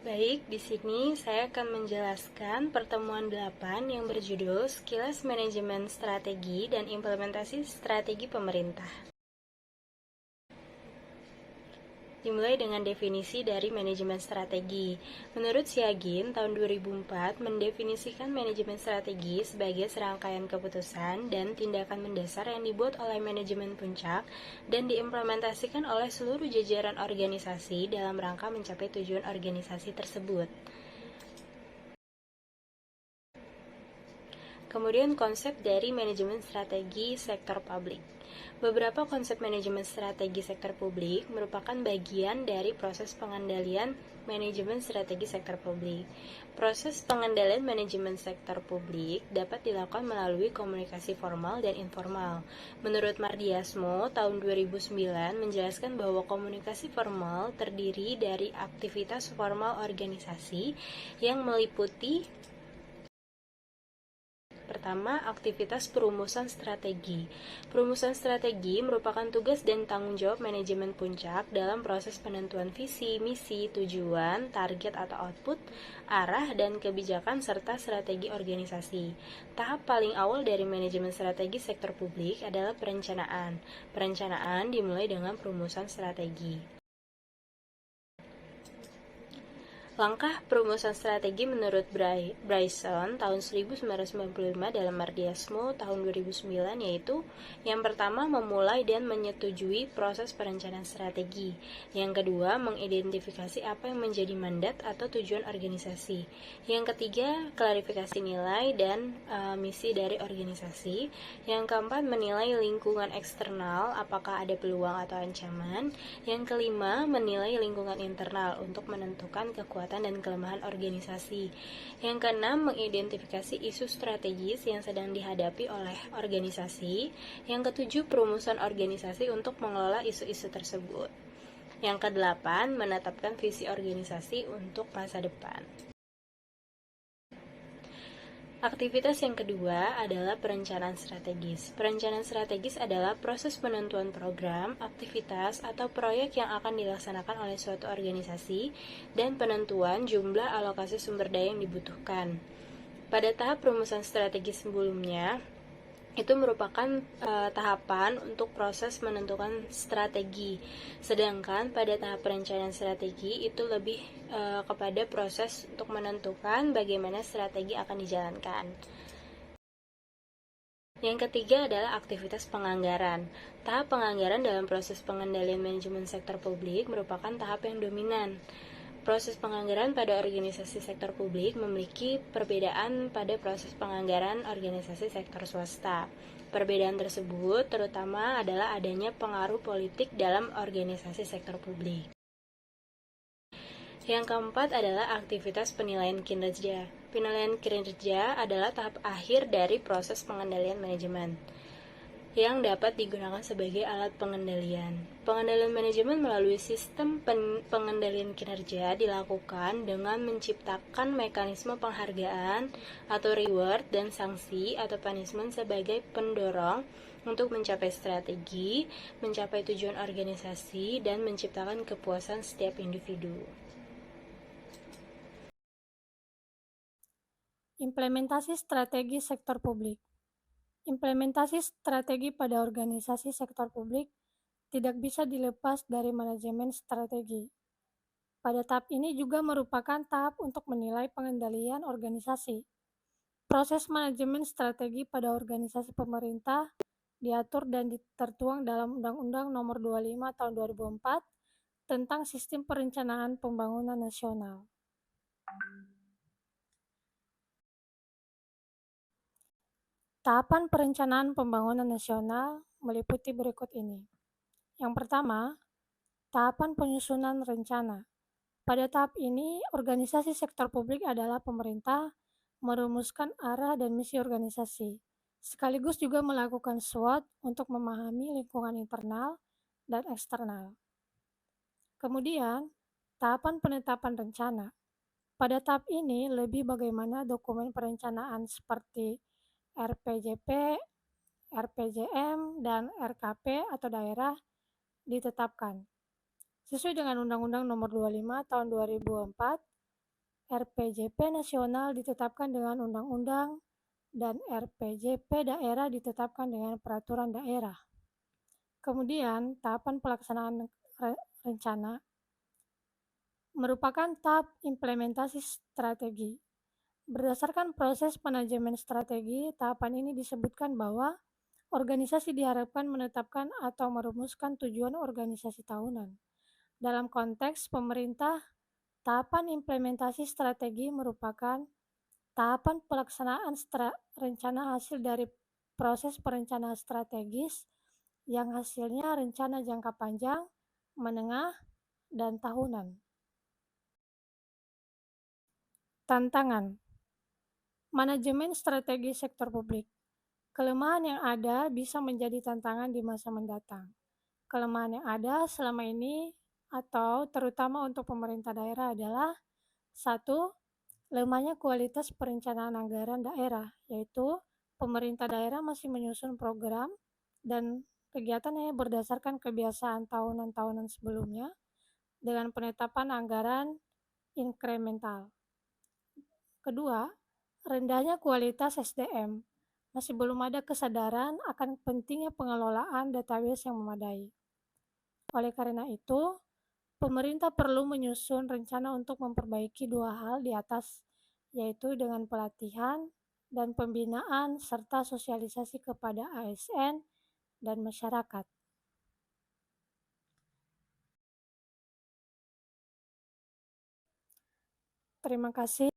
Baik, di sini saya akan menjelaskan pertemuan 8 yang berjudul Sekilas Manajemen Strategi dan Implementasi Strategi Pemerintah. Dimulai dengan definisi dari manajemen strategi. Menurut Siagin, tahun 2004 mendefinisikan manajemen strategi sebagai serangkaian keputusan dan tindakan mendasar yang dibuat oleh manajemen puncak dan diimplementasikan oleh seluruh jajaran organisasi dalam rangka mencapai tujuan organisasi tersebut. Kemudian konsep dari manajemen strategi sektor publik. Beberapa konsep manajemen strategi sektor publik merupakan bagian dari proses pengendalian manajemen strategi sektor publik. Proses pengendalian manajemen sektor publik dapat dilakukan melalui komunikasi formal dan informal. Menurut Mardiasmo, tahun 2009 menjelaskan bahwa komunikasi formal terdiri dari aktivitas formal organisasi yang meliputi pertama, aktivitas perumusan strategi. Perumusan strategi merupakan tugas dan tanggung jawab manajemen puncak dalam proses penentuan visi, misi, tujuan, target atau output, arah, dan kebijakan serta strategi organisasi. Tahap paling awal dari manajemen strategi sektor publik adalah perencanaan. Perencanaan dimulai dengan perumusan strategi. Langkah perumusan strategi menurut Bryson tahun 1995 dalam Mardiasmo tahun 2009 yaitu yang pertama memulai dan menyetujui proses perencanaan strategi. Yang kedua mengidentifikasi apa yang menjadi mandat atau tujuan organisasi. Yang ketiga klarifikasi nilai dan misi dari organisasi. Yang keempat menilai lingkungan eksternal apakah ada peluang atau ancaman. Yang kelima menilai lingkungan internal untuk menentukan kekuatan dan kelemahan organisasi. Yang keenam, mengidentifikasi isu strategis yang sedang dihadapi oleh organisasi. Yang ketujuh, perumusan organisasi untuk mengelola isu-isu tersebut. Yang kedelapan, menetapkan visi organisasi untuk masa depan. Aktivitas yang kedua adalah perencanaan strategis. Perencanaan strategis adalah proses penentuan program, aktivitas, atau proyek yang akan dilaksanakan oleh suatu organisasi dan penentuan jumlah alokasi sumber daya yang dibutuhkan. Pada tahap perumusan strategi sebelumnya, itu merupakan tahapan untuk proses menentukan strategi. Sedangkan pada tahap perencanaan strategi itu lebih kepada proses untuk menentukan bagaimana strategi akan dijalankan. Yang ketiga adalah aktivitas penganggaran. Tahap penganggaran dalam proses pengendalian manajemen sektor publik merupakan tahap yang dominan. Proses penganggaran pada organisasi sektor publik memiliki perbedaan pada proses penganggaran organisasi sektor swasta. Perbedaan tersebut terutama adalah adanya pengaruh politik dalam organisasi sektor publik. Yang keempat adalah aktivitas penilaian kinerja. Penilaian kinerja adalah tahap akhir dari proses pengendalian manajemen yang dapat digunakan sebagai alat pengendalian. Pengendalian manajemen melalui sistem pengendalian kinerja dilakukan dengan menciptakan mekanisme penghargaan atau reward dan sanksi atau punishment sebagai pendorong untuk mencapai strategi, mencapai tujuan organisasi, dan menciptakan kepuasan setiap individu. Implementasi strategi sektor publik. Implementasi strategi pada organisasi sektor publik tidak bisa dilepas dari manajemen strategi. Pada tahap ini juga merupakan tahap untuk menilai pengendalian organisasi. Proses manajemen strategi pada organisasi pemerintah diatur dan tertuang dalam Undang-Undang Nomor 25 Tahun 2004 tentang Sistem Perencanaan Pembangunan Nasional. Tahapan perencanaan pembangunan nasional meliputi berikut ini. Yang pertama, tahapan penyusunan rencana. Pada tahap ini, organisasi sektor publik adalah pemerintah merumuskan arah dan misi organisasi, sekaligus juga melakukan SWOT untuk memahami lingkungan internal dan eksternal. Kemudian, tahapan penetapan rencana. Pada tahap ini, lebih bagaimana dokumen perencanaan seperti RPJP, RPJM, dan RKP atau daerah ditetapkan. Sesuai dengan Undang-Undang Nomor 25 Tahun 2004 RPJP nasional ditetapkan dengan undang-undang dan RPJP daerah ditetapkan dengan peraturan daerah. Kemudian, tahapan pelaksanaan rencana merupakan tahap implementasi strategi. Berdasarkan proses manajemen strategi, tahapan ini disebutkan bahwa organisasi diharapkan menetapkan atau merumuskan tujuan organisasi tahunan. Dalam konteks pemerintah, tahapan implementasi strategi merupakan tahapan pelaksanaan rencana hasil dari proses perencanaan strategis yang hasilnya rencana jangka panjang, menengah, dan tahunan. Tantangan manajemen strategi sektor publik. Kelemahan yang ada bisa menjadi tantangan di masa mendatang. Kelemahan yang ada selama ini atau terutama untuk pemerintah daerah adalah satu, lemahnya kualitas perencanaan anggaran daerah, yaitu pemerintah daerah masih menyusun program dan kegiatannya berdasarkan kebiasaan tahunan-tahunan sebelumnya dengan penetapan anggaran inkremental. Kedua, rendahnya kualitas SDM. Masih belum ada kesadaran akan pentingnya pengelolaan database yang memadai. Oleh karena itu, pemerintah perlu menyusun rencana untuk memperbaiki dua hal di atas, yaitu dengan pelatihan dan pembinaan serta sosialisasi kepada ASN dan masyarakat. Terima kasih.